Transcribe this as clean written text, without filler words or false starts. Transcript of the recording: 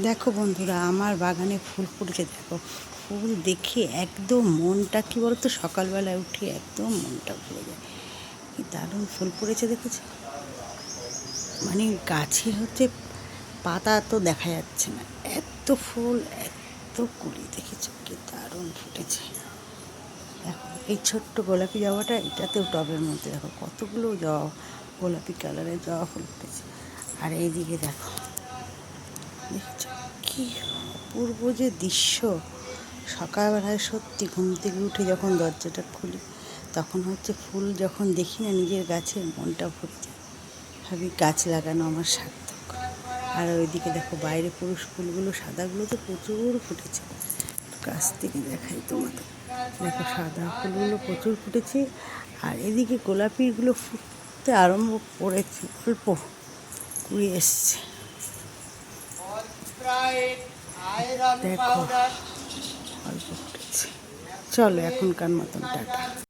দেখো বন্ধুরা, আমার বাগানে ফুল ফুটেছে। দেখো, ফুল দেখে একদম মনটা কি বলতো, সকালবেলায় উঠে একদম মনটা ভরে যায়। কি দারুণ ফুল ফুটেছে দেখেছো? মানে গাছে হচ্ছে পাতা তো দেখা যাচ্ছে না, এত ফুল, এত কুড়ি, দেখেছো কি দারুণ ফুটেছে। দেখো এই ছোট্ট গোলাপি জবাটা, এটাতেও টবের মধ্যে দেখো কতগুলো জবা, গোলাপি কালারের জবা ফুল ফুটেছে। আর এইদিকে দেখো, দেখেছ কি অপূর্ব যে দৃশ্য। সকালবেলায় সত্যি ঘুম থেকে উঠে যখন দরজাটা খুলি, তখন হচ্ছে ফুল যখন দেখি না নিজের গাছে, মনটা ভরে যায়। ভাবি গাছ লাগানো আমার সার্থক। আর ওইদিকে দেখো বাইরে পুরুষ ফুলগুলো, সাদাগুলো তো প্রচুর ফুটেছে। গাছ থেকে দেখাই তোমাদের, দেখো সাদা ফুলগুলো প্রচুর ফুটেছে। আর এদিকে গোলাপিগুলো ফুটতে আরম্ভ করেছে, অল্প কুড়ি এসছে। দেখো অল্প ফুটেছে। চলো এখনকার মতন টাটা।